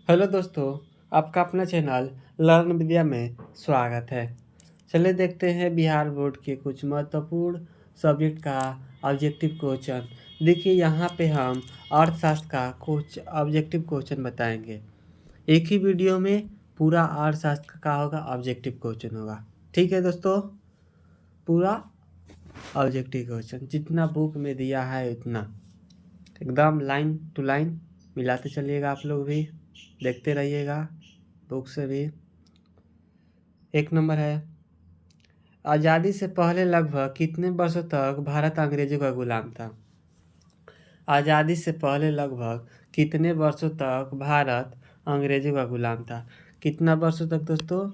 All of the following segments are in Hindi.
हेलो दोस्तों, आपका अपना चैनल लर्न विद्या में स्वागत है। चलिए देखते हैं बिहार बोर्ड के कुछ महत्वपूर्ण सब्जेक्ट का ऑब्जेक्टिव क्वेश्चन। देखिए यहाँ पे हम अर्थशास्त्र का कुछ ऑब्जेक्टिव क्वेश्चन बताएंगे। एक ही वीडियो में पूरा अर्थशास्त्र का होगा ऑब्जेक्टिव क्वेश्चन होगा। ठीक है दोस्तों, पूरा ऑब्जेक्टिव क्वेश्चन जितना बुक में दिया है उतना एकदम लाइन टू लाइन मिलाते चलिएगा। आप लोग भी देखते रहिएगा बुक से भी। एक नंबर है, आज़ादी से पहले लगभग कितने वर्षों तक भारत अंग्रेजों का गुलाम था? आज़ादी से पहले लगभग कितने वर्षों तक भारत अंग्रेजों का गुलाम था? कितना वर्षों तक दोस्तों?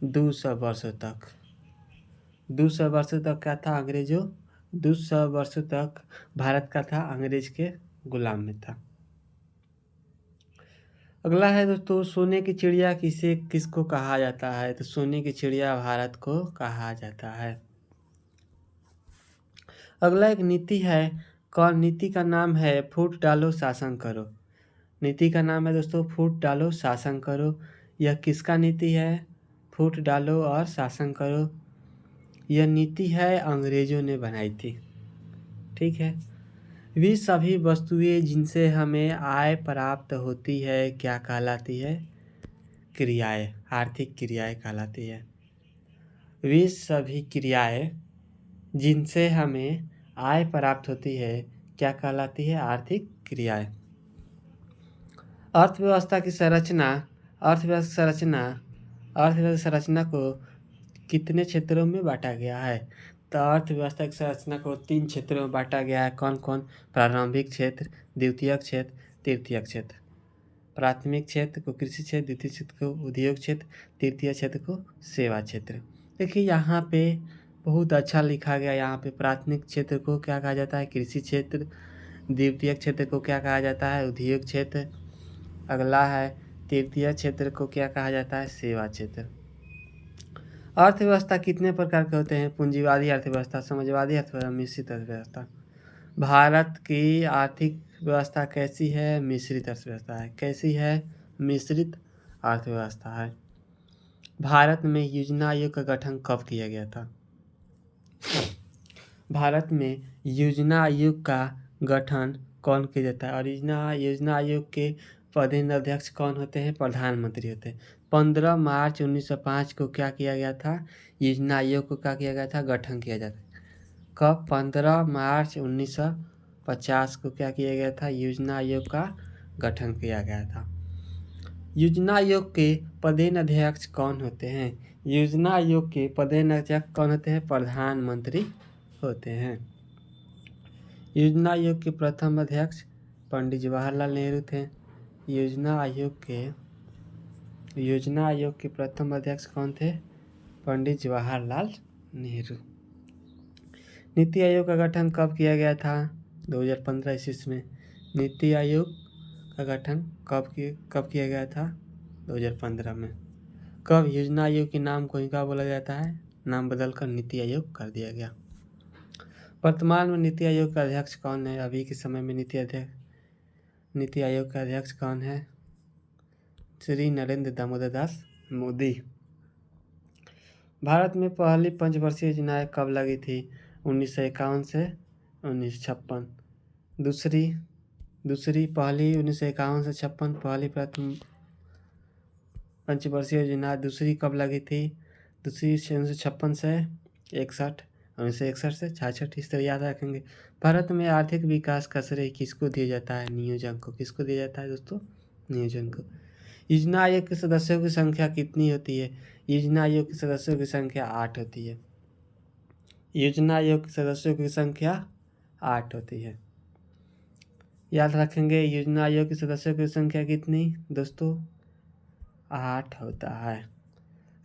200 वर्षों तक। 200 वर्षों तक क्या था? अंग्रेजों 200 वर्षों तक भारत का था, अंग्रेज के गुलाम में था। अगला है दोस्तों, सोने की चिड़िया किसको कहा जाता है? तो सोने की चिड़िया भारत को कहा जाता है। अगला एक नीति है, कौन? नीति का नाम है फूट डालो शासन करो। नीति का नाम है दोस्तों फूट डालो शासन करो। यह किसका नीति है? फूट डालो और शासन करो। यह नीति है अंग्रेजों ने बनाई थी। ठीक है। वे सभी वस्तुएं जिनसे हमें आय प्राप्त होती है क्या कहलाती है? क्रियाएं, आर्थिक क्रियाएं कहलाती है। वे सभी क्रियाएं जिनसे हमें आय प्राप्त होती है क्या कहलाती है? आर्थिक क्रियाएं। अर्थव्यवस्था की संरचना अर्थव्यवस्था संरचना को कितने क्षेत्रों में बांटा गया है? तो अर्थव्यवस्था की संरचना को 3 क्षेत्रों में बांटा गया है। कौन कौन? प्रारंभिक क्षेत्र, द्वितीयक क्षेत्र, तृतीयक क्षेत्र। प्राथमिक क्षेत्र को कृषि क्षेत्र, द्वितीय क्षेत्र को उद्योग क्षेत्र, तृतीय क्षेत्र को सेवा क्षेत्र। देखिए यहाँ पे बहुत अच्छा लिखा गया। यहाँ पे प्राथमिक क्षेत्र को क्या कहा जाता है? कृषि क्षेत्र। द्वितीय क्षेत्र को क्या कहा जाता है? उद्योग क्षेत्र। अगला है तृतीय क्षेत्र को क्या कहा जाता है? सेवा क्षेत्र। अर्थव्यवस्था कितने प्रकार के होते हैं? पूंजीवादी अर्थव्यवस्था, समाजवादी अर्थव्यवस्था, मिश्रित अर्थव्यवस्था। भारत की आर्थिक व्यवस्था कैसी है? मिश्रित अर्थव्यवस्था है। कैसी है? मिश्रित अर्थव्यवस्था है। भारत में योजना आयोग का गठन कब किया गया था? भारत में योजना आयोग का गठन कौन किया जाता है? और योजना आयोग के प्रधान अध्यक्ष कौन होते हैं? प्रधानमंत्री होते हैं। 15 मार्च 1905 को क्या किया गया था? योजना आयोग को क्या किया गया था? गठन किया जाता है। कब? 15 मार्च 1950 को क्या किया गया था? योजना आयोग का गठन किया गया था। योजना आयोग के प्रधान अध्यक्ष कौन होते हैं? योजना आयोग के प्रधान अध्यक्ष कौन होते हैं? प्रधानमंत्री होते हैं। योजना आयोग के प्रथम अध्यक्ष पंडित जवाहरलाल नेहरू थे। योजना आयोग के प्रथम अध्यक्ष कौन थे? पंडित जवाहरलाल नेहरू। नीति आयोग का गठन कब किया गया था? 2015 ईस्वी में। नीति आयोग का गठन कब किया गया था? 2015 में। कब? योजना आयोग के नाम को ही क्या बोला जाता है? नाम बदलकर नीति आयोग कर दिया गया। वर्तमान में नीति आयोग का अध्यक्ष कौन है? अभी के समय में नीति आयोग का अध्यक्ष कौन है? श्री नरेंद्र दामोदर दास मोदी। भारत में पहली पंचवर्षीय योजनाएं कब लगी थी? 1951 से 1956। दूसरी पहली 1951 से 56 पहली प्रथम पंचवर्षीय योजना। दूसरी कब लगी थी? दूसरी 1956 से 61, 1961 से 66। इस तरह याद रखेंगे। भारत में आर्थिक विकास का श्रेय किसको दिया जाता है? नियोजन को। किसको दिया जाता है दोस्तों? नियोजन को। योजना आयोग के सदस्यों की संख्या कितनी होती है? योजना आयोग के सदस्यों की संख्या 8 होती है। योजना आयोग के सदस्यों की संख्या 8 होती है। याद रखेंगे योजना आयोग के सदस्यों की संख्या कितनी दोस्तों? 8 होता है।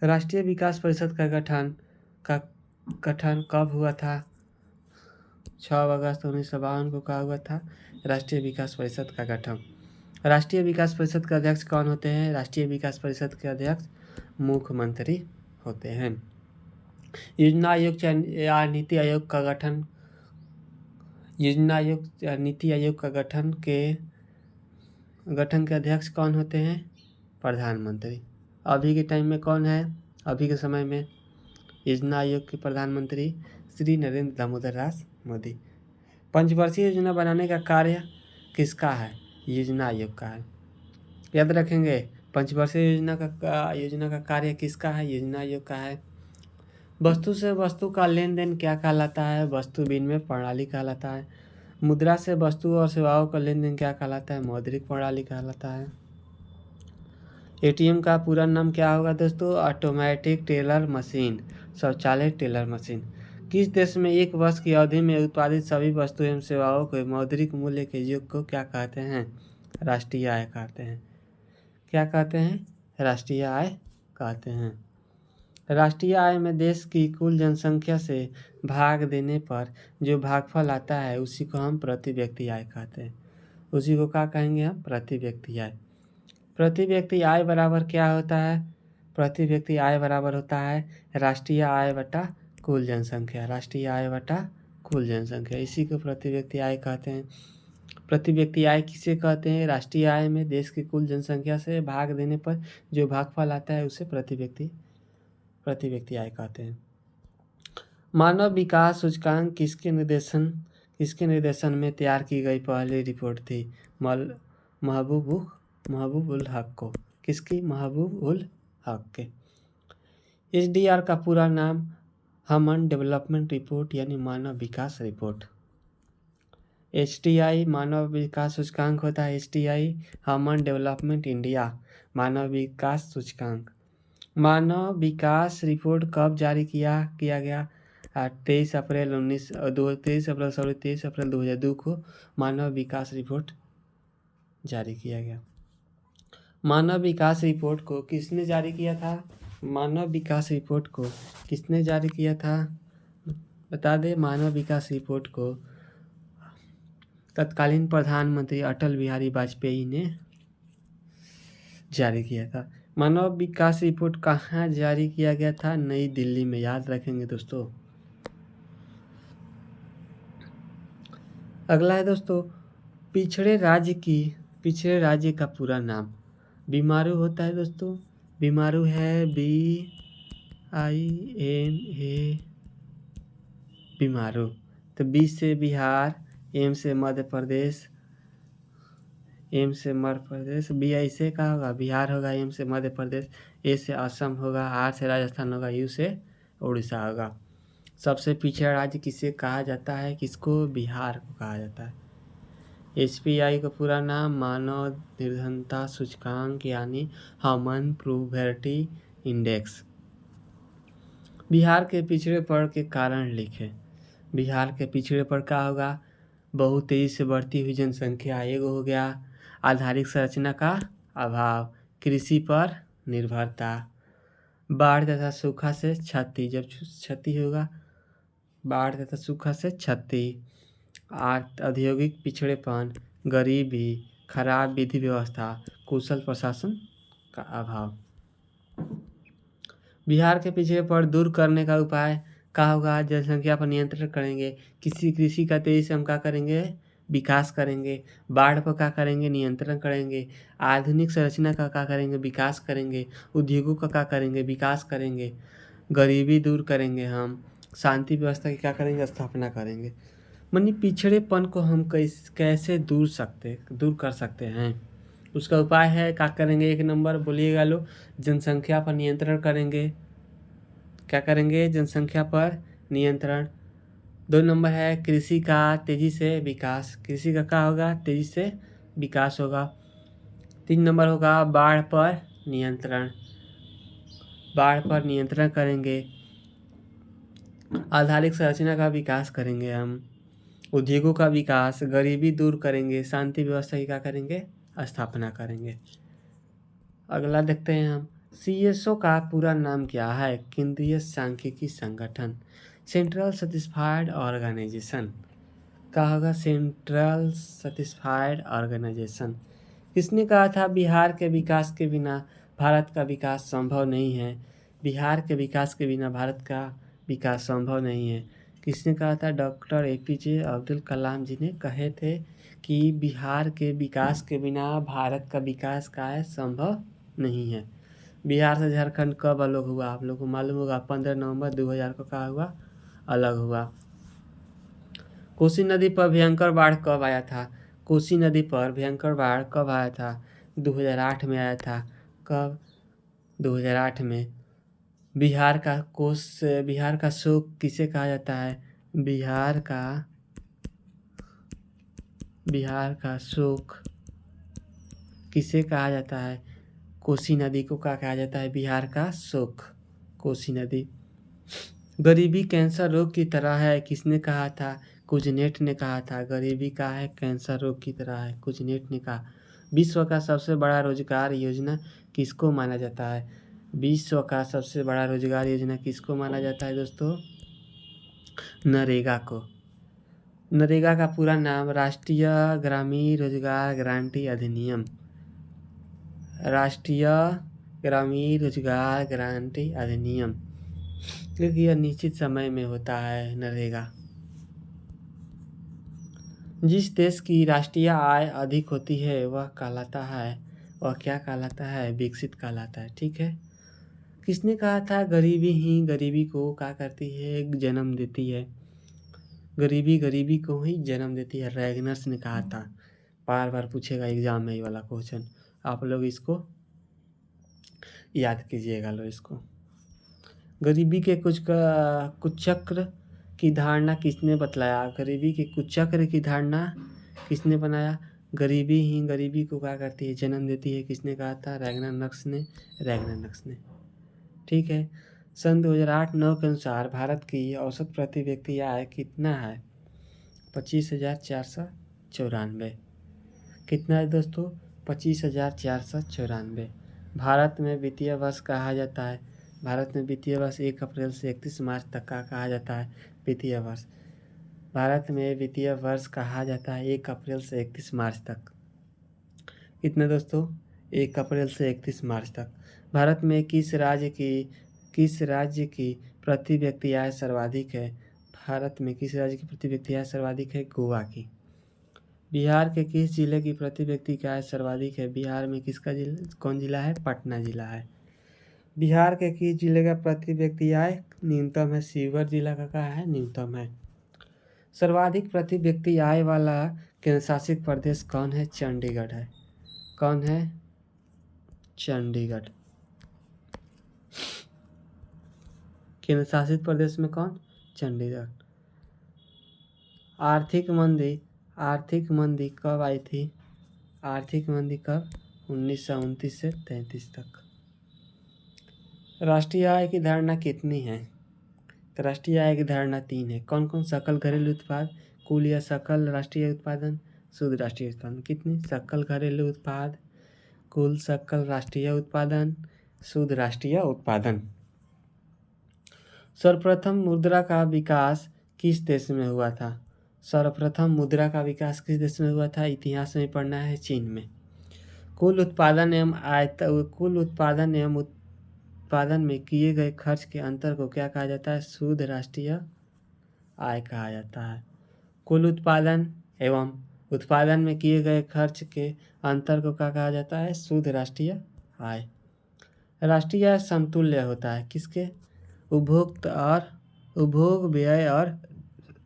राष्ट्रीय विकास परिषद का गठन कब हुआ था? 6 अगस्त 1952 को कहा हुआ था राष्ट्रीय विकास परिषद का गठन। राष्ट्रीय विकास परिषद के अध्यक्ष कौन होते हैं? राष्ट्रीय विकास परिषद के अध्यक्ष मुख्यमंत्री होते हैं। योजना आयोग या नीति आयोग का गठन नीति आयोग का गठन के अध्यक्ष कौन होते हैं? प्रधानमंत्री। अभी के टाइम में कौन है? अभी के समय में योजना आयोग के प्रधानमंत्री श्री नरेंद्र दामोदर दास मोदी। पंचवर्षीय योजना बनाने का कार्य किसका है? योजना आयोग का है। याद रखेंगे, पंचवर्षीय योजना का कार्य किसका है? योजना आयोग का है। वस्तु से वस्तु का लेन देन क्या कहलाता है? वस्तु विनिमय प्रणाली कहलाता है। मुद्रा से वस्तु और सेवाओं का लेन देन क्या कहलाता है? मौद्रिक प्रणाली कहलाता है। एटीएम का पूरा नाम क्या होगा दोस्तों? ऑटोमेटिक टेलर मशीन, स्वचालित टेलर मशीन। किस देश में एक वर्ष की अवधि में उत्पादित सभी वस्तु एवं सेवाओं के मौद्रिक मूल्य के योग को क्या कहते हैं? राष्ट्रीय आय कहते हैं। क्या कहते हैं? राष्ट्रीय आय कहते हैं। राष्ट्रीय आय में देश की कुल जनसंख्या से भाग देने पर जो भागफल आता है उसी को हम प्रति व्यक्ति आय कहते हैं। उसी को क्या कहेंगे हम? प्रति व्यक्ति आय। प्रति व्यक्ति आय बराबर क्या होता है? प्रति व्यक्ति आय बराबर होता है राष्ट्रीय आय बटा कुल जनसंख्या। राष्ट्रीय आय बटा कुल जनसंख्या, इसी को प्रति व्यक्ति आय कहते हैं। प्रति व्यक्ति आय किसे कहते हैं? राष्ट्रीय आय में देश की कुल जनसंख्या से भाग देने पर जो भागफल आता है उसे प्रति व्यक्ति आय कहते हैं। मानव विकास सूचकांक किसके निर्देशन में तैयार की गई पहली रिपोर्ट थी? महबूब उल हक को। किसकी? महबूब उल हक के। एचडीआर का पूरा नाम ह्यूमन डेवलपमेंट रिपोर्ट यानी मानव विकास रिपोर्ट। एचटीआई मानव विकास सूचकांक होता है। एचटीआई ह्यूमन डेवलपमेंट इंडिया मानव विकास सूचकांक। मानव विकास रिपोर्ट कब जारी किया गया? 23 अप्रैल 2002 को मानव विकास रिपोर्ट जारी किया गया। मानव विकास रिपोर्ट को किसने जारी किया था? मानव विकास रिपोर्ट को किसने जारी किया था? बता दे। मानव विकास रिपोर्ट को तत्कालीन प्रधानमंत्री अटल बिहारी वाजपेयी ने जारी किया था। मानव विकास रिपोर्ट कहाँ जारी किया गया था? नई दिल्ली में। याद रखेंगे दोस्तों। अगला है दोस्तों, पिछड़े राज्य का पूरा नाम। बीमारू होता है दोस्तों, बीमारू है BIMA बीमारू। तो बी से बिहार, एम से मध्य प्रदेश, BI से क्या होगा? बिहार होगा, एम से मध्य प्रदेश, ए से असम होगा, आर से राजस्थान होगा, यू से उड़ीसा होगा। सबसे पिछड़ा राज्य किसे कहा जाता है? किसको? बिहार को कहा जाता है। HPI का पूरा नाम मानव निर्धनता सूचकांक यानी ह्यूमन पॉवर्टी इंडेक्स। बिहार के पिछड़ेपन के कारण लिखे। बिहार के पिछड़ेपन क्या होगा? बहुत तेजी से बढ़ती हुई जनसंख्या एगो हो गया, आधारिक संरचना का अभाव, कृषि पर निर्भरता, बाढ़ तथा सूखा से क्षति। जब क्षति होगा, बाढ़ तथा सूखा से क्षति, औद्योगिक पिछड़ेपन, गरीबी, खराब विधि व्यवस्था, कुशल प्रशासन का अभाव। बिहार के पिछड़ेपन दूर करने का उपाय क्या होगा? जनसंख्या पर नियंत्रण करेंगे, कृषि का तेजी से हम क्या करेंगे? विकास करेंगे, बाढ़ पर क्या करेंगे? नियंत्रण करेंगे, आधुनिक संरचना का क्या करेंगे? विकास करेंगे, उद्योगों का क्या करेंगे? विकास करेंगे, गरीबी दूर करेंगे, हम शांति व्यवस्था की क्या करेंगे? स्थापना करेंगे। मानी पिछड़ेपन को हम कैसे दूर कर सकते हैं? उसका उपाय है क्या करेंगे? 1 नंबर बोलिएगा लो, जनसंख्या पर नियंत्रण करेंगे। क्या करेंगे? जनसंख्या पर नियंत्रण। 2 नंबर है कृषि का तेजी से विकास। कृषि का क्या होगा? तेजी से विकास होगा। 3 नंबर होगा बाढ़ पर नियंत्रण। बाढ़ पर नियंत्रण करेंगे, आधारिक संरचना का विकास करेंगे, हम उद्योगों का विकास, गरीबी दूर करेंगे, शांति व्यवस्था की क्या करेंगे? स्थापना करेंगे। अगला देखते हैं हम, CSO का पूरा नाम क्या है? केंद्रीय सांख्यिकी संगठन, सेंट्रल सैटिस्फाइड ऑर्गेनाइजेशन। क्या होगा? Central satisfied organisation. किसने कहा था बिहार के विकास के बिना भारत का विकास संभव नहीं है? बिहार के विकास के बिना भारत का विकास संभव नहीं है। किसने कहा था? डॉक्टर APJ अब्दुल कलाम जी ने कहे थे कि बिहार के विकास के बिना भारत का विकास का है संभव नहीं है। बिहार से झारखंड कब अलग हुआ, आप लोग को मालूम होगा, 15 नवंबर 2000 को कहा हुआ अलग हुआ। कोसी नदी पर भयंकर बाढ़ कब आया था? कोसी नदी पर भयंकर बाढ़ कब आया था? 2008 में आया था। कब? 2008 में। बिहार का शोक किसे कहा जाता है? बिहार का शोक किसे कहा जाता है? कोसी नदी को क्या कहा जाता है? बिहार का शोक, कोसी नदी। गरीबी कैंसर रोग की तरह है, किसने कहा था? कुजनेट ने कहा था। गरीबी का है कैंसर रोग की तरह है, कुजनेट ने कहा। विश्व का सबसे बड़ा रोजगार योजना किसको माना जाता है? विश्व का सबसे बड़ा रोजगार योजना किसको माना जाता है दोस्तों? नरेगा को। नरेगा का पूरा नाम राष्ट्रीय ग्रामीण रोजगार गारंटी अधिनियम, राष्ट्रीय ग्रामीण रोजगार गारंटी अधिनियम, क्योंकि यह निश्चित समय में होता है नरेगा। जिस देश की राष्ट्रीय आय अधिक होती है वह क्या कहलाता है? विकसित कहलाता है। ठीक है। किसने कहा था गरीबी ही गरीबी को क्या करती है? जन्म देती है। गरीबी गरीबी को ही जन्म देती है, रैगनर्स ने कहा था। बार बार पूछेगा एग्जाम में ये वाला क्वेश्चन, आप लोग इसको याद कीजिएगा। लो इसको। गरीबी के कुचक्र की धारणा किसने बतलाया? गरीबी के कुचक्र की धारणा किसने बनाया? गरीबी ही गरीबी को क्या करती है? जन्म देती है। किसने कहा था? रैगनर्स ने। ठीक है। सन 2008-9 के अनुसार भारत की औसत प्रति व्यक्ति आय कितना है? 25,494। कितना है दोस्तों? 25,494। भारत में वित्तीय वर्ष कहा जाता है, भारत में वित्तीय वर्ष 1 अप्रैल से 31 मार्च तक का कहा जाता है वित्तीय वर्ष। भारत में वित्तीय वर्ष कहा जाता है 1 अप्रैल से 31 मार्च तक। कितना दोस्तों? 1 अप्रैल से 31 मार्च तक। भारत में किस राज्य की प्रति व्यक्ति आय सर्वाधिक है? भारत में किस राज्य की प्रति व्यक्ति आय सर्वाधिक है? गोवा की। बिहार के किस जिले की प्रति व्यक्ति की आय सर्वाधिक है? बिहार में कौन जिला है? पटना जिला है। बिहार के किस जिले का प्रति व्यक्ति आय न्यूनतम है? शिवहर जिला का कहा है? न्यूनतम है। सर्वाधिक प्रति व्यक्ति आय वाला केंद्र शासित प्रदेश कौन है? चंडीगढ़ है। कौन है? चंडीगढ़। केंद्र शासित प्रदेश में कौन? चंडीगढ़। आर्थिक मंदी कब आई थी? आर्थिक मंदी कब? 1929 से 33 तक। राष्ट्रीय आय की धारणा कितनी है? तो राष्ट्रीय आय की धारणा 3 है। कौन कौन? सकल घरेलू उत्पाद, कुल या सकल राष्ट्रीय उत्पादन, शुद्ध राष्ट्रीय उत्पादन। कितनी? सकल घरेलू उत्पाद, कुल सकल राष्ट्रीय उत्पादन, शुद्ध राष्ट्रीय उत्पादन। सर्वप्रथम मुद्रा का विकास किस देश में हुआ था? सर्वप्रथम मुद्रा का विकास किस देश में हुआ था? इतिहास में पढ़ना है, चीन में। कुल उत्पादन एवं उत्पादन में किए गए खर्च के अंतर को क्या कहा जाता है? शुद्ध राष्ट्रीय आय कहा जाता है। कुल उत्पादन एवं उत्पादन में किए गए खर्च के अंतर को क्या कहा जाता है? शुद्ध राष्ट्रीय आय। राष्ट्रीय आय समतुल्य होता है किसके? उपभोग व्यय और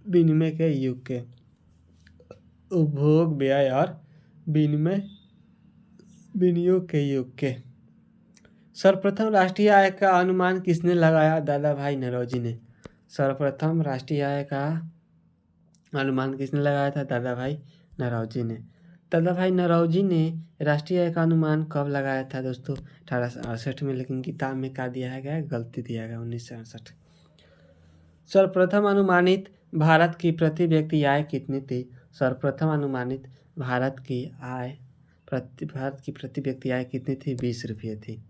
विनिमय के योग के। उपभोग व्यय और विनियोग के योग के। सर्वप्रथम राष्ट्रीय आय का अनुमान किसने लगाया? दादा भाई नौरोजी ने। सर्वप्रथम राष्ट्रीय आय का अनुमान किसने लगाया था? दादा भाई नौरोजी ने। दादा भाई नौरोजी ने राष्ट्रीय आय का अनुमान कब लगाया था दोस्तों? 1868 में, लेकिन किताब में क्या दिया गया? गलती दिया गया, 1968। सर्वप्रथम अनुमानित भारत की प्रति व्यक्ति आय कितनी थी? सर्वप्रथम अनुमानित भारत की प्रति व्यक्ति आय कितनी थी? 20 रुपये थी।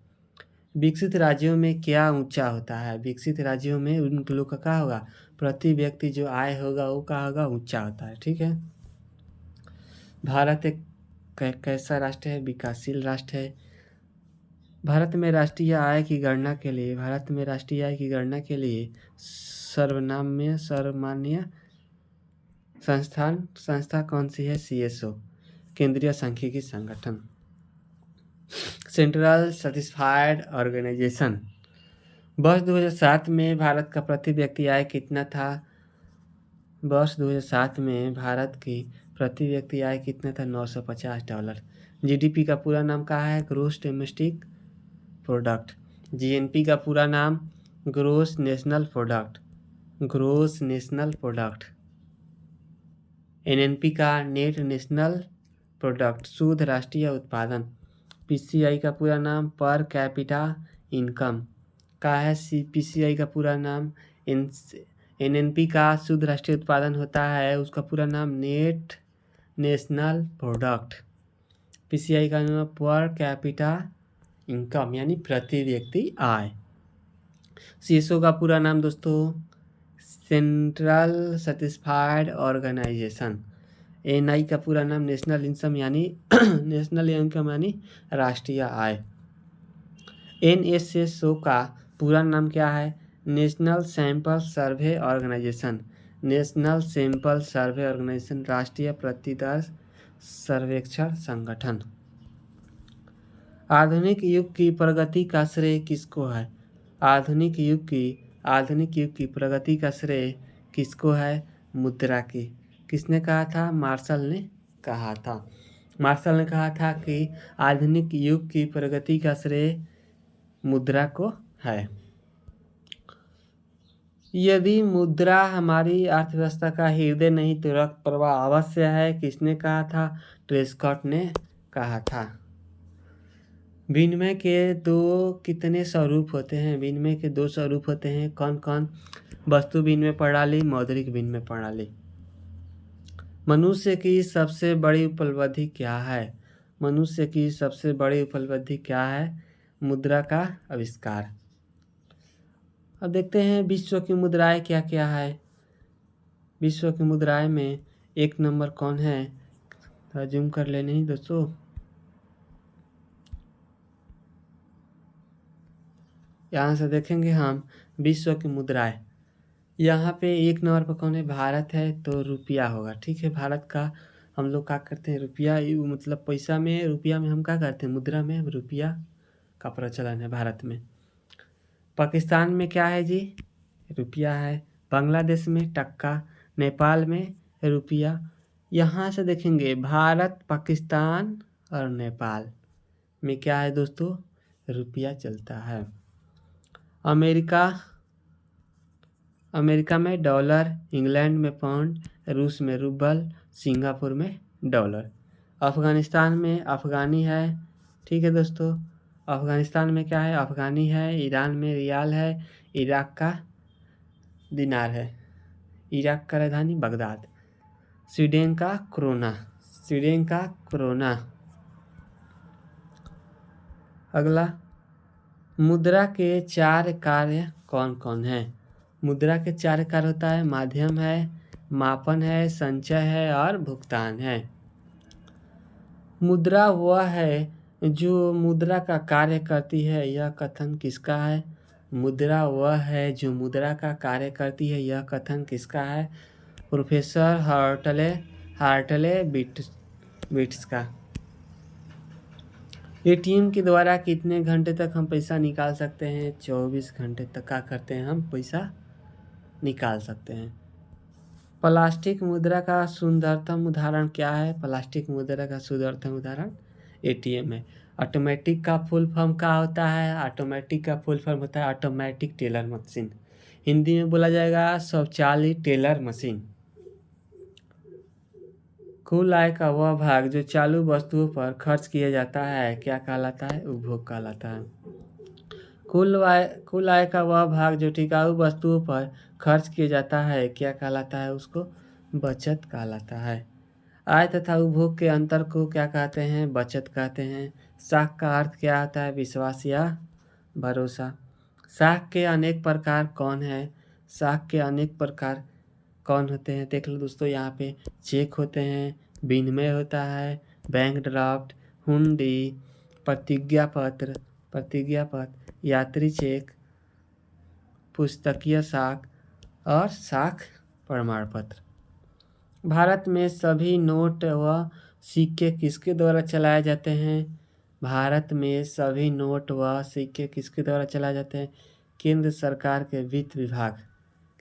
विकसित राज्यों में क्या ऊंचा होता है? विकसित राज्यों में उन लोग का क्या होगा? प्रति व्यक्ति जो आय होगा वो क्या होगा? ऊंचा होता है। ठीक है। भारत एक कैसा राष्ट्र है? विकासशील राष्ट्र है। भारत में राष्ट्रीय आय की गणना के लिए सर्वमान्य संस्था कौन सी है? CSO, केंद्रीय सांख्यिकी संगठन। Central satisfied organisation. वर्ष 2007 में भारत का प्रति व्यक्ति आय कितना था? वर्ष 2007 में भारत की प्रति व्यक्ति आय कितना था? $950। जीडीपी का पूरा नाम क्या है? Gross domestic product. जीएनपी का पूरा नाम gross national product. Gross national product. NNP का नेट नेशनल प्रोडक्ट, शुद्ध राष्ट्रीय उत्पादन। पीसीआई का पूरा नाम पर कैपिटा इनकम का है। पीसीआई का पूरा नाम एनएनपी का शुद्ध राष्ट्रीय उत्पादन होता है, उसका पूरा नाम नेट नेशनल प्रोडक्ट। पीसीआई का नाम पर कैपिटा इनकम यानी प्रति व्यक्ति आय। सीएसओ का पूरा नाम दोस्तों सेंट्रल सैटिस्फाइड ऑर्गेनाइजेशन। एनआई का पूरा नाम नेशनल इनकम यानी नेशनल इनकम यानी राष्ट्रीय आय। एनएसएसओ का पूरा नाम क्या है? National sample survey organisation. National sample survey organisation राष्ट्रीय प्रतिदर सर्वेक्षण संगठन। आधुनिक युग की प्रगति का श्रेय किसको है? आधुनिक युग की प्रगति का श्रेय किसको है? मुद्रा की। किसने कहा था? मार्शल ने कहा था। मार्शल ने कहा था कि आधुनिक युग की प्रगति का श्रेय मुद्रा को है। यदि मुद्रा हमारी अर्थव्यवस्था का हृदय नहीं तो रक्त प्रवाह अवश्य है। किसने कहा था? ट्रेस्कॉट ने कहा था। विनिमय के कितने स्वरूप होते हैं? विनिमय के 2 स्वरूप होते हैं। कौन कौन? वस्तु विनिमय प्रणाली, मौद्रिक विनिमय प्रणाली। मनुष्य की सबसे बड़ी उपलब्धि क्या है? मनुष्य की सबसे बड़ी उपलब्धि क्या है? मुद्रा का आविष्कार। अब देखते हैं विश्व की मुद्राएं क्या क्या है। विश्व की मुद्राएं में 1 नंबर कौन है? थोड़ा जूम कर लेने ही दोस्तों। यहाँ से देखेंगे हम विश्व की मुद्राएं। यहाँ पे 1 नंबर पर कौन है? भारत है, तो रुपया होगा। ठीक है, भारत का हम लोग क्या करते हैं? रुपया मतलब पैसा में, रुपया में हम क्या करते हैं? मुद्रा में हम रुपया का प्रचलन है भारत में। पाकिस्तान में क्या है जी? रुपया है। बांग्लादेश में टक्का। नेपाल में रुपया। यहाँ से देखेंगे भारत, पाकिस्तान और नेपाल में क्या है दोस्तों? रुपया चलता है। अमेरिका में डॉलर, इंग्लैंड में पाउंड, रूस में रूबल, सिंगापुर में डॉलर। अफ़गानिस्तान में अफ़गानी है। ठीक है दोस्तों, अफ़गानिस्तान में क्या है? अफ़गानी है। ईरान में रियाल है। इराक का दिनार है। इराक का राजधानी बगदाद। स्वीडन का क्रोना। अगला, मुद्रा के 4 कार्य कौन कौन है? मुद्रा के 4 कार्य होता है। माध्यम है, मापन है, संचय है और भुगतान है। मुद्रा वह है जो मुद्रा का कार्य करती है, यह कथन किसका है? मुद्रा वह है जो मुद्रा का कार्य करती है, यह कथन किसका है? प्रोफेसर हार्टले बिट्स का। एटीएम के द्वारा कितने घंटे तक हम पैसा निकाल सकते हैं? 24 घंटे तक क्या करते हैं? हम पैसा निकाल सकते हैं। प्लास्टिक मुद्रा का सुंदरतम उदाहरण क्या है? प्लास्टिक मुद्रा का सुंदरतम उदाहरण एटीएम है। ऑटोमेटिक का फुल फॉर्म क्या होता है? ऑटोमेटिक का फुल फॉर्म होता है ऑटोमेटिक टेलर मशीन। हिंदी में बोला जाएगा स्वचालित टेलर मशीन। कुल आय का वह भाग जो चालू वस्तुओं पर खर्च किया जाता है क्या कहलाता है? उपभोग कहलाता है। कुल आय का वह भाग जो टिकाऊ वस्तुओं पर खर्च किया जाता है क्या कहलाता है? उसको बचत कहलाता है। आय तथा उपभोग के अंतर को क्या कहते हैं? बचत कहते हैं। साख का अर्थ क्या होता है? विश्वास या भरोसा। साख के अनेक प्रकार कौन है? साख के अनेक प्रकार कौन होते हैं? देख लो दोस्तों, यहाँ पे चेक होते हैं, विनिमय होता है, बैंक ड्राफ्ट, हुंडी, प्रतिज्ञा पत्र, यात्री चेक, पुस्तकीय साख और साख प्रमाण पत्र। भारत में सभी नोट व सिक्के किसके द्वारा चलाए जाते हैं? भारत में सभी नोट व सिक्के किसके द्वारा चलाए जाते हैं? केंद्र सरकार के वित्त विभाग।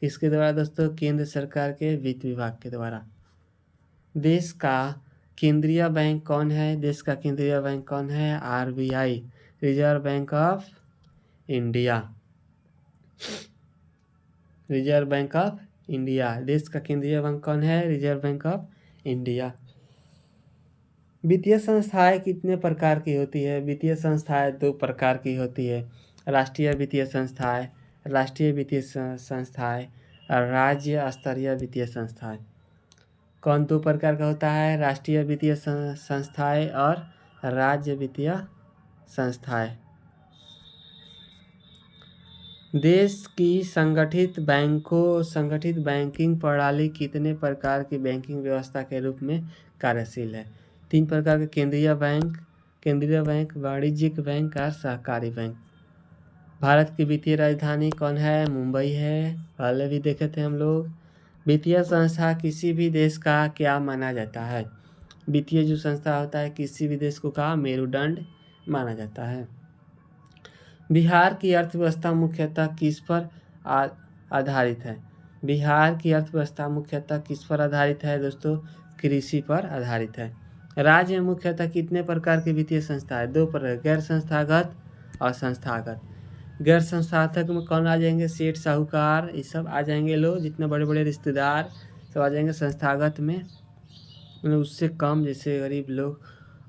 किसके द्वारा दोस्तों? केंद्र सरकार के वित्त विभाग के द्वारा। देश का केंद्रीय बैंक कौन है? देश का केंद्रीय बैंक कौन है? RBI, reserve bank of India. Reserve bank of India. देश का केंद्रीय बैंक कौन है? Reserve bank of India. वित्तीय संस्थाएं कितने प्रकार की होती है? वित्तीय संस्थाएं 2 प्रकार की होती है। राष्ट्रीय वित्तीय संस्थाएं, राष्ट्रीय वित्तीय संस्थाएं और राज्य स्तरीय वित्तीय संस्थाएं। कौन 2 प्रकार का होता है? राष्ट्रीय वित्तीय संस्थाएं और राज्य वित्तीय संस्थाएं। देश की संगठित बैंकिंग प्रणाली कितने प्रकार की बैंकिंग व्यवस्था के रूप में कार्यशील है? 3 प्रकार के केंद्रीय बैंक, वाणिज्यिक बैंक और सहकारी बैंक। भारत की वित्तीय राजधानी कौन है? मुंबई है, पहले भी देखे थे हम लोग। वित्तीय संस्था किसी भी देश का क्या माना जाता है? वित्तीय जो संस्था होता है किसी भी देश को का मेरुदंड माना जाता है। बिहार की अर्थव्यवस्था मुख्यतः किस पर आधारित है? बिहार की अर्थव्यवस्था मुख्यतः किस पर आधारित है दोस्तों? कृषि पर आधारित है। राज्य में मुख्यतः कितने प्रकार की वित्तीय संस्थाएं? 2 प्रकार, गैर संस्थागत और संस्थागत। गैर संस्थागत में कौन आ जाएंगे? सेठ, साहूकार, ये सब आ जाएंगे लोग, जितने बड़े बड़े रिश्तेदार सब आ जाएंगे। संस्थागत में मतलब उससे कम, जैसे गरीब लोग।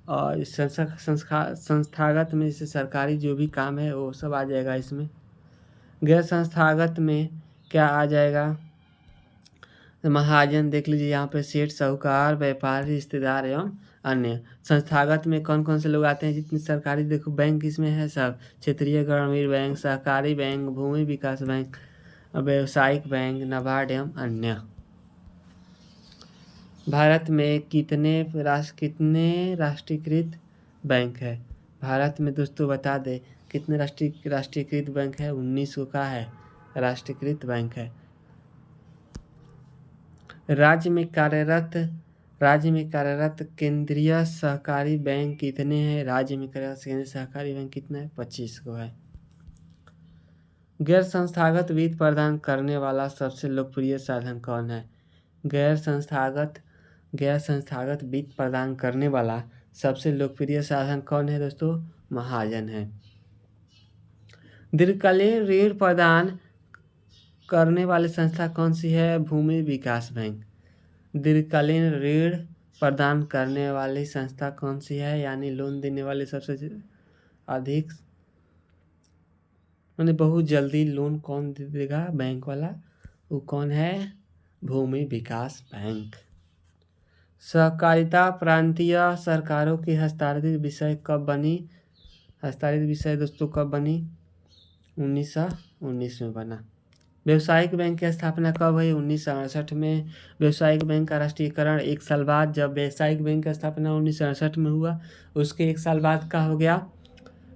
और संस्थागत में जैसे सरकारी जो भी काम है वो सब आ जाएगा इसमें। गैर संस्थागत में क्या आ जाएगा? महाजन, देख लीजिए यहाँ पे सेठ, साहूकार, व्यापारी, रिश्तेदार एवं अन्य। संस्थागत में कौन कौन से लोग आते हैं? जितने सरकारी देखो बैंक इसमें है सब, क्षेत्रीय ग्रामीण बैंक, सहकारी बैंक, भूमि विकास बैंक, व्यावसायिक बैंक, नाबार्ड एवं अन्य। भारत में कितने राष्ट्रीयकृत बैंक है? भारत में दोस्तों बता दें कितने राष्ट्रीयकृत बैंक है? 19 को का है राष्ट्रीयकृत बैंक है। राज्य में कार्यरत केंद्रीय सहकारी बैंक कितने हैं? राज्य में कार्यरत केंद्रीय सहकारी बैंक कितना है? 25 को है। गैर संस्थागत वित्त प्रदान करने वाला सबसे लोकप्रिय साधन कौन है? गैर संस्थागत वित्त प्रदान करने वाला सबसे लोकप्रिय साधन कौन है दोस्तों? महाजन है। दीर्घकालीन ऋण प्रदान करने वाली संस्था कौन सी है? भूमि विकास बैंक। दीर्घकालीन ऋण प्रदान करने वाली संस्था कौन सी है? यानी लोन देने वाली सबसे अधिक मैंने बहुत जल्दी लोन कौन दे देगा बैंक वाला? वो कौन है? भूमि विकास बैंक। सहकारिता प्रांतीय सरकारों की हस्तांतरित विषय कब बनी? हस्तांतरित विषय दोस्तों कब बनी? 1919 में बना। व्यावसायिक बैंक की स्थापना कब हुई? 1968 में। व्यावसायिक बैंक का राष्ट्रीयकरण 1 साल बाद, जब व्यावसायिक बैंक का स्थापना 1968 में हुआ, उसके 1 साल बाद का हो गया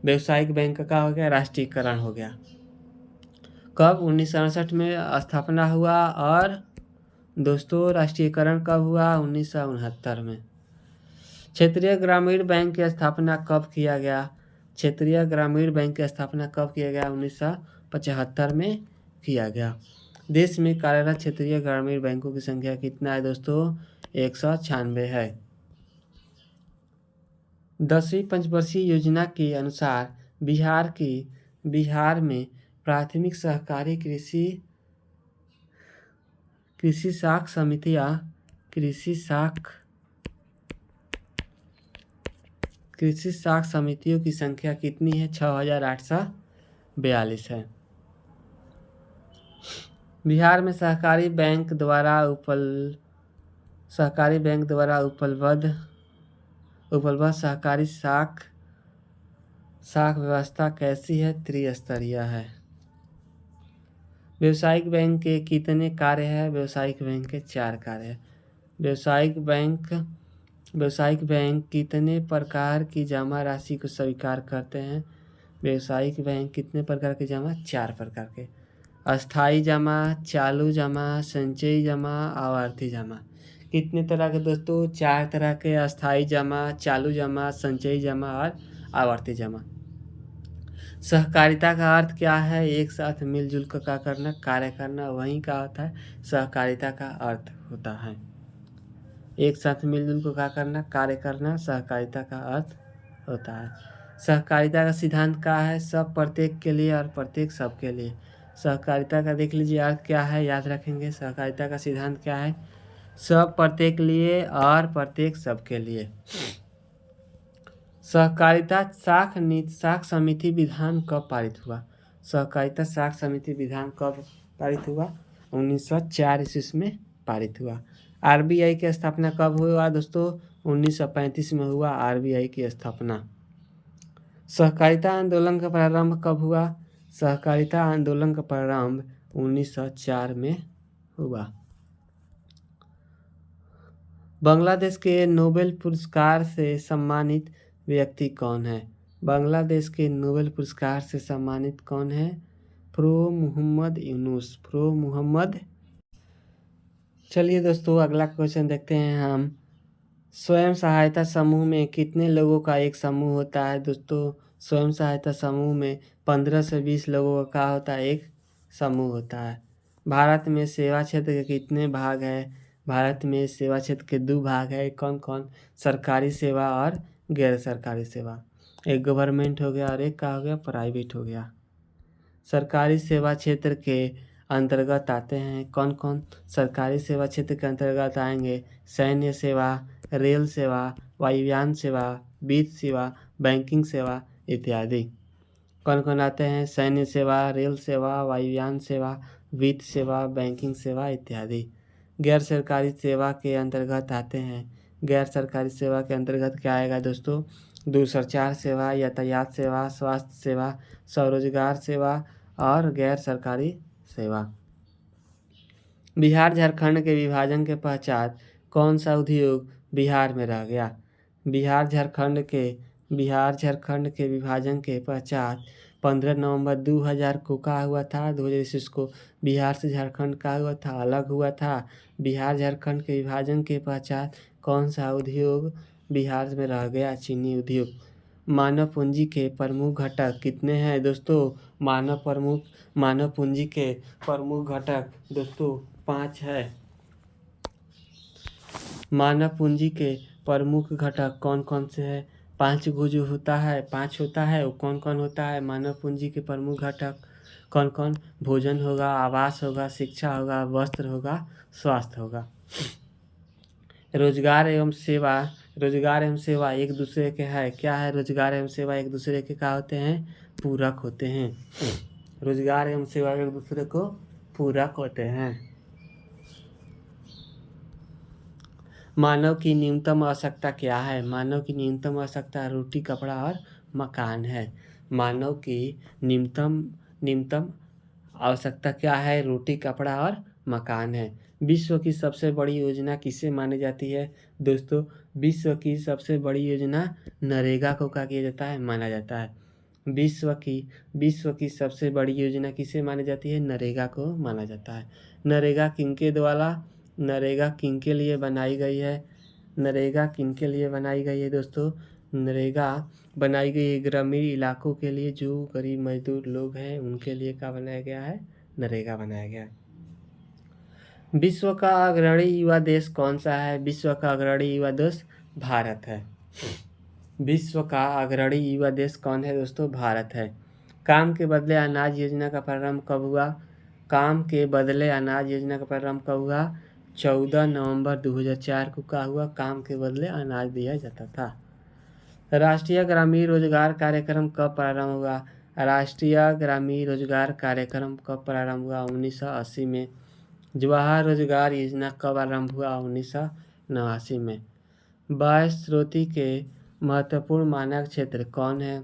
व्यावसायिक बैंक का हो गया राष्ट्रीयकरण हो गया। कब? 1968 में स्थापना हुआ। और दोस्तों राष्ट्रीयकरण कब हुआ? 1969 में। क्षेत्रीय ग्रामीण बैंक की स्थापना कब किया गया? क्षेत्रीय ग्रामीण बैंक की स्थापना कब किया गया? 1975 में किया गया। देश में कार्यरत क्षेत्रीय ग्रामीण बैंकों की संख्या कितना है दोस्तों? 196 है। 10वीं पंचवर्षीय योजना के अनुसार बिहार में प्राथमिक सहकारी कृषि साख समितियों की संख्या कितनी है? 6842 है। बिहार में सहकारी बैंक द्वारा उपलब्ध सहकारी साख व्यवस्था कैसी है? त्रिस्तरीय है। व्यावसायिक बैंक के कितने कार्य हैं? व्यावसायिक बैंक के 4 कार्य हैं। व्यावसायिक बैंक कितने प्रकार की जमा राशि को स्वीकार करते हैं? व्यावसायिक बैंक कितने प्रकार के जमा? 4 प्रकार के। अस्थायी जमा, चालू जमा, संचयी जमा, आवर्ती जमा। कितने तरह के दोस्तों? 4 तरह के। अस्थायी जमा, चालू जमा, संचयी जमा और आवर्ती जमा। सहकारिता का अर्थ क्या है? एक साथ मिलजुल कर क्या करना, कार्य करना, वहीं का होता है सहकारिता का अर्थ होता है। एक साथ मिलजुल कर क्या करना, कार्य करना, सहकारिता का अर्थ होता है। सहकारिता का सिद्धांत क्या है? सब प्रत्येक के लिए और प्रत्येक सबके लिए। सहकारिता का देख लीजिए अर्थ क्या है, याद रखेंगे। सहकारिता का सिद्धांत क्या है? सब प्रत्येक लिए और प्रत्येक सबके लिए। सहकारिता साख समिति विधान कब पारित हुआ? सहकारिता साख समिति विधान कब पारित हुआ? 1904 ईस्वी में पारित हुआ। आरबीआई की स्थापना कब हुआ दोस्तों? 1935 में हुआ आरबीआई की स्थापना। सहकारिता आंदोलन का प्रारंभ कब हुआ? सहकारिता आंदोलन का प्रारंभ 1904 में हुआ। बांग्लादेश के नोबेल पुरस्कार से सम्मानित व्यक्ति कौन है? बांग्लादेश के नोबेल पुरस्कार से सम्मानित कौन है? प्रो मोहम्मद यूनुस। प्रो मोहम्मद। चलिए दोस्तों अगला क्वेश्चन देखते हैं हम। स्वयं सहायता समूह में कितने लोगों का एक समूह होता है? दोस्तों स्वयं सहायता समूह में 15 से 20 लोगों का होता है, एक समूह होता है। भारत में सेवा क्षेत्र के कितने भाग हैं? भारत में सेवा क्षेत्र के 2 भाग है। कौन कौन? सरकारी सेवा और गैर सरकारी सेवा। एक गवर्नमेंट हो गया और एक का हो गया प्राइवेट हो गया। सरकारी सेवा क्षेत्र के अंतर्गत आते हैं कौन कौन? सरकारी सेवा क्षेत्र के अंतर्गत आएंगे सैन्य सेवा, रेल सेवा, वायुयान सेवा, वित्त सेवा, बैंकिंग सेवा इत्यादि। कौन कौन आते हैं? सैन्य सेवा, रेल सेवा, वायुयान सेवा, वित्त सेवा, बैंकिंग सेवा इत्यादि। गैर सरकारी सेवा के अंतर्गत आते हैं। गैर सरकारी सेवा के अंतर्गत क्या आएगा दोस्तों? दूरसंचार सेवा, यातायात सेवा, स्वास्थ्य सेवा, स्वरोजगार सेवा और गैर सरकारी सेवा। बिहार झारखंड के विभाजन के पश्चात कौन सा उद्योग बिहार में रह गया? बिहार झारखंड के विभाजन के पश्चात 15 नवंबर 2000 को क्या हुआ था? 2021 को बिहार से झारखंड का हुआ था, अलग हुआ था। बिहार झारखंड के विभाजन के पश्चात कौन सा उद्योग बिहार में रह गया? चीनी उद्योग। मानव पूंजी के प्रमुख घटक कितने हैं दोस्तों? मानव पूंजी के प्रमुख घटक दोस्तों 5 है। मानव पूंजी के प्रमुख घटक कौन कौन से हैं? 5 गो जो होता है, 5 होता है, वो कौन कौन होता है? मानव पूंजी के प्रमुख घटक कौन कौन? भोजन होगा, आवास होगा, शिक्षा होगा, वस्त्र होगा, स्वास्थ्य होगा। रोजगार एवं सेवा एक दूसरे के है। क्या है? रोजगार एवं सेवा एक दूसरे के क्या होते हैं? पूरक होते हैं। रोजगार एवं सेवा एक दूसरे को पूरक होते हैं। मानव की न्यूनतम आवश्यकता क्या है? मानव की न्यूनतम आवश्यकता रोटी, कपड़ा और मकान है। मानव की न्यूनतम आवश्यकता क्या है? रोटी, कपड़ा और मकान है। विश्व की सबसे बड़ी योजना किसे मानी जाती है? दोस्तों विश्व की सबसे बड़ी योजना नरेगा को क्या किया जाता है? माना जाता है। विश्व की सबसे बड़ी योजना किसे मानी जाती है? नरेगा को माना जाता है। नरेगा किनके लिए बनाई गई है? नरेगा किनके लिए बनाई गई है दोस्तों? नरेगा बनाई गई है ग्रामीण इलाकों के लिए, जो गरीब मजदूर लोग हैं उनके लिए क्या बनाया गया है? नरेगा बनाया गया है। विश्व का अग्रणी युवा देश कौन सा है? विश्व का अग्रणी युवा देश भारत है। विश्व का अग्रणी युवा देश कौन है दोस्तों? भारत है। काम के बदले अनाज योजना का प्रारंभ कब हुआ? काम के बदले अनाज योजना का प्रारंभ कब हुआ? 14 नवंबर 2004 को क्या हुआ? काम के बदले अनाज दिया जाता था। राष्ट्रीय ग्रामीण रोजगार कार्यक्रम कब प्रारंभ हुआ? राष्ट्रीय ग्रामीण रोजगार कार्यक्रम कब प्रारंभ हुआ? 1980 में। जवाहर रोजगार योजना कब आरंभ हुआ? 1989 में। बाह्य स्रोती के महत्वपूर्ण मानक क्षेत्र कौन है?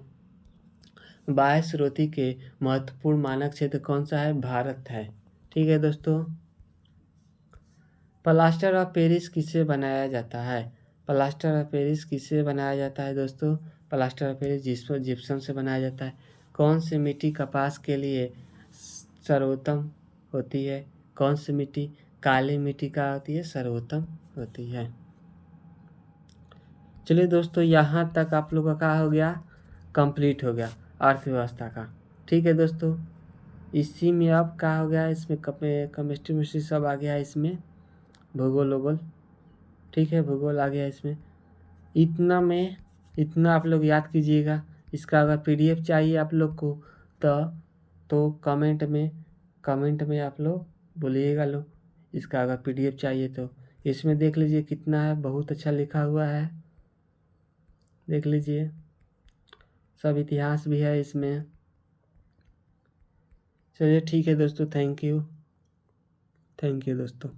बाह्य स्रोती के महत्वपूर्ण मानक क्षेत्र कौन सा है? भारत है। ठीक है दोस्तों। प्लास्टर ऑफ पेरिस किसे बनाया जाता है? प्लास्टर ऑफ पेरिस किसे बनाया जाता है दोस्तों? प्लास्टर ऑफ पेरिस जिप्सम से बनाया जाता है। कौन सी मिट्टी कपास के लिए सर्वोत्तम होती है? कौन सी मिट्टी? काली मिट्टी का होती है, सर्वोत्तम होती है। चलिए दोस्तों यहाँ तक आप लोगों का हो गया। कंप्लीट हो गया अर्थव्यवस्था का। ठीक है दोस्तों, इसी में अब क्या हो गया, इसमें केमिस्ट्री मिस्ट्री सब आ गया इसमें, भूगोल वोगोल। ठीक है, भूगोल आ गया इसमें। इतना आप लोग याद कीजिएगा। इसका अगर पीडीएफ चाहिए आप लोग को तो कमेंट में आप लोग बोलिएगा लोग। इसका अगर पीडीएफ चाहिए तो इसमें देख लीजिए कितना है, बहुत अच्छा लिखा हुआ है, देख लीजिए। सब इतिहास भी है इसमें। चलिए ठीक है दोस्तों, थैंक यू दोस्तों।